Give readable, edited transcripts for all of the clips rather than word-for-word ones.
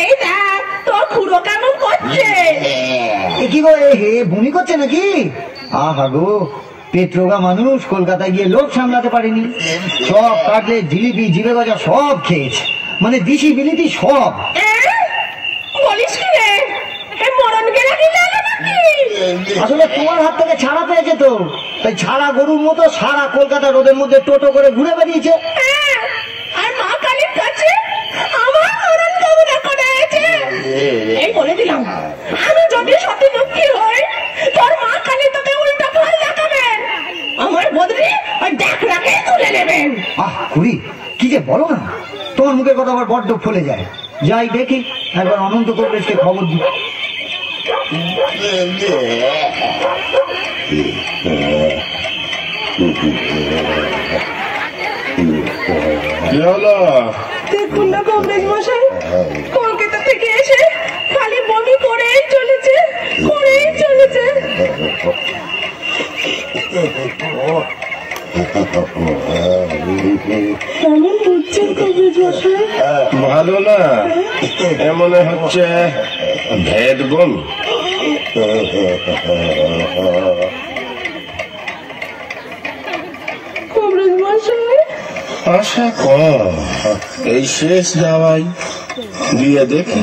এই দেখ তোর খুড়ো কেমন করছে। কি গো হে বমি করছে নাকি? আহা গো, পেট্রোগা মানুষ কলকাতায় গিয়ে লোক সামলাতে পারেনি, সব কাটলেট জিলিপি জিবে গজা সব খেয়েছে, মানে দিশি বিলিতি সব। বলিস কি রে, মরণ গেলা কি জানো নাকি? আসলে তোমার হাত থেকে ছাড়া পেয়েছে তো, তাই ছাড়া গরুর মতো সারা কলকাতা রোদের মধ্যে টোটো করে ঘুরে বেরিয়েছে। আর মা কালীর কাছে আমার মরণ কামনা করেছে। এই বলে দিলাম, আমি যদি সতী লক্ষ্মী হই, তোর মা কালী তোকে উল্টা ফল দেখাবেন, আমার বদলি ওই ডাক রাখে তুলে নেবেন। আহ খুড়ি, কি যে বলো না, তোমার মুখের কথা আবার বড্ড ফলে যায়। যাই দেখি একবার অনন্ত কংগ্রেসকে খবর দিই। দেখুন না কংগ্রেস মশাই, কলকাতা থেকে এসে খালি বমি করেই চলেছে, করেই চলেছে। কেমন বুঝছেন কংগ্রেস মশাই? ভালো না, মনে হচ্ছে ভেদ বমি। কংগ্রেস মশাই আশা কর এই শেষ দাওয়াই দিয়ে দেখি।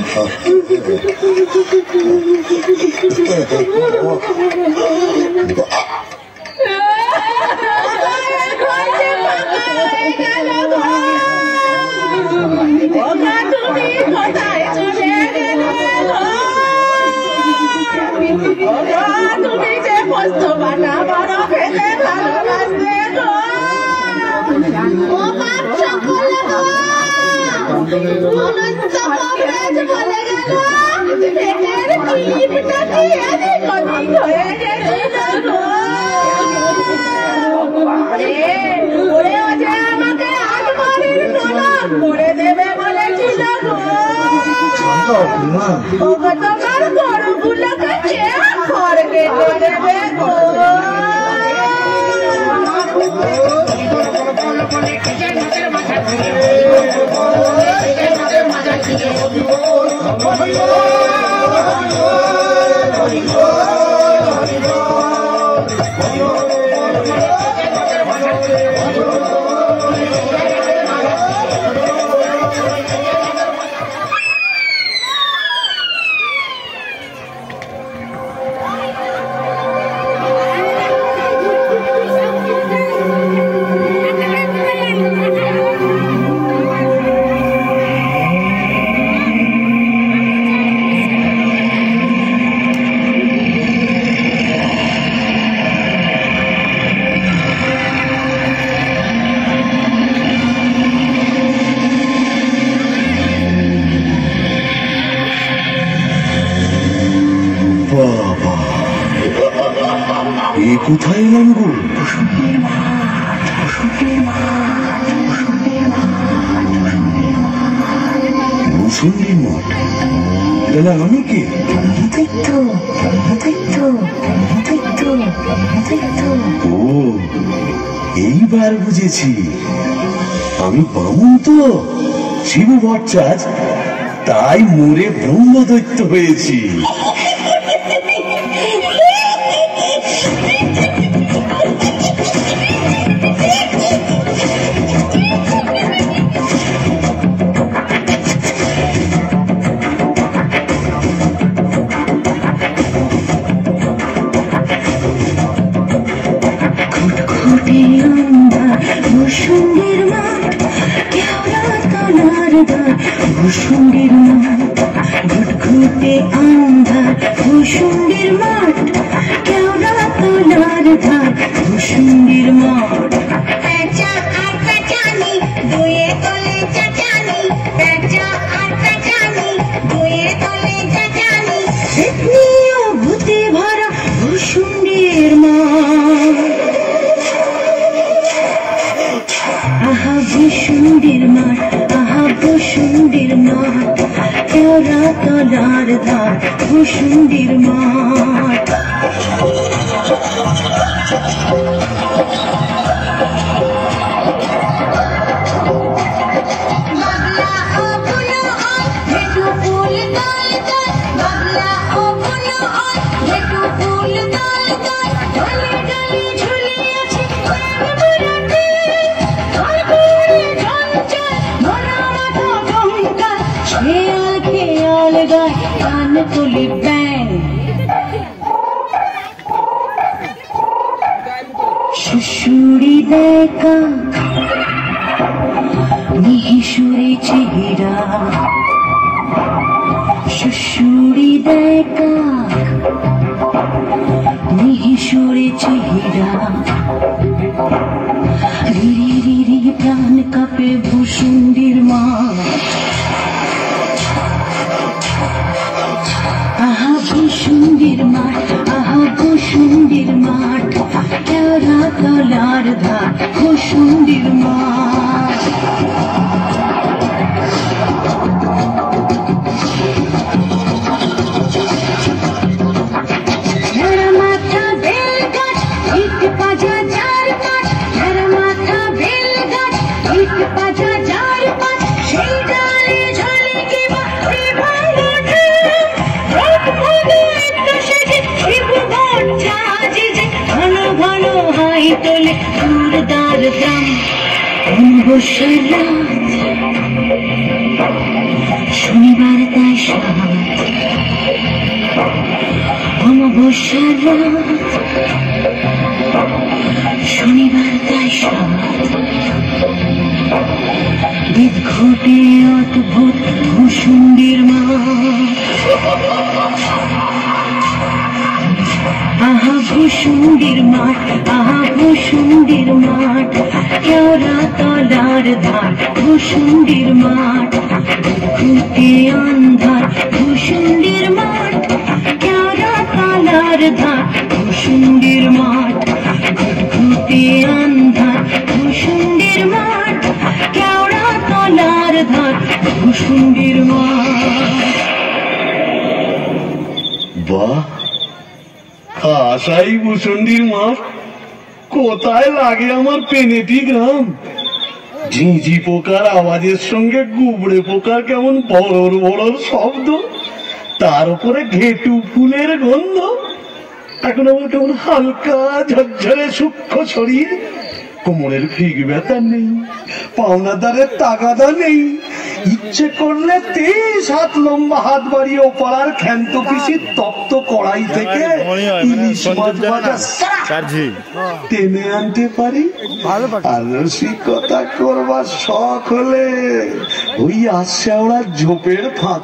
তুমি যে পোস্ত বানা বড় খেতে ভালোবাসতে গো, ও বাপ সকলে গো, অনন্ত কংগ্রেস বলে গেল, পেটের টিপটা দিয়ে কদিন হয়ে গেছে গো। ওরে ও যে আমাকে আটবারের তলব করে দেবে বলেছিল গো, ও গো তোমার গরুগুলোকে চেয়ে খড় কেটে দেবে গো। কোথায় এলাম গো? মুসল্লির মাঠ, তাহলে আমি কে? ও এইবার বুঝেছি, আমি বামুন তো, শিব ভট্টাচ, তাই মোরে ব্রহ্মদৈত্য হয়েছি। ভূষুণ্ডের মাঠ, ঘুটঘুটে আন্ধার ভূষুণ্ডের মাঠ, কেওড়া তলার ধার ভূষুণ্ডের মাঠ। প্যাঁচা আর প্যাঁচানি দুয়ে তলে চাচানি, প্যাঁচা আর প্যাঁচানি দুয়ে তলে চাচানি, নিয়ে ভূতে ভরা ভূষুণ্ডের মাঠ। আহা ভূষুণ্ডের মাঠ, আহা ভূষুণ্ডের মাঠ, কেওড়া তলার ধার ভূষুণ্ডের মাঠ। বাংলা ও বুনো ও ভেটু খেয়াল খেয়াল গায় কান তুলি ব্যাং সুশুড়ি দেখা নিহিসুরি চেহারা সুশুড়ি দেখা নিহিসুরি চেহারা রিরি রিরি প্রাণ কাঁপে ভূষুণ্ডির মা আহা ভূষুণ্ডির মাঠ আহা ভূষুণ্ডির মাঠ কেওড়া তলার ধার ভূষুণ্ডির মাঠ মাথা বেল গাছ ইট পাজা যার পাট মাথা বেল গাছ ইট পাজা যার পাট সেই ডালে ঝালে কি বাড়ি ভালো ঘন হাই তোলে দুর্দার দাম শনিবার তাই অমাবস্যার রাত শনিবার তাই বিদ্ঘটে অদ্ভুত ভূষুণ্ডির মা আহা ভূষুণ্ডির মাঠ আহা ভূষুণ্ডির মাঠ কেওড়া তলার ধার ভূষুণ্ডির মাঠ ঘুটে আন্ধার ভূষুণ্ডির মাঠ কেওড়া তলার ধার ভূষুণ্ডির মাঠ ঘুটে আন্ধার ভূষুণ্ডির মাঠ কেওড়া তলার ধার ভূষুণ্ডির মাঠ বাহ আশাই ভূষুণ্ডির মাঠ কোথায় লাগে আমার পেনেটি গ্রাম ঝিঁঝি পোকার আওয়াজের সঙ্গে গুবড়ে পোকার কেমন বড় বড় শব্দ তার উপরে ঘেটু ফুলের গন্ধ এখন আমার কেমন হালকা ঝরঝরে সূক্ষ্ম শরীর কোমরের ফিগ ব্যথা নেই পাওনাদারের তাগাদা নেই ইচ্ছে করলে 30 হাত লম্বা হাত বাড়িয়ে ওপাড়ার ক্ষান্ত পিসির তপ্ত কড়াই থেকে ইলিশ মাছ ভাজা টেনে আনতে পারি আর রসিকতা করবার শখ হলে ওই আশ্যাওড়ার ঝোপের ফাঁক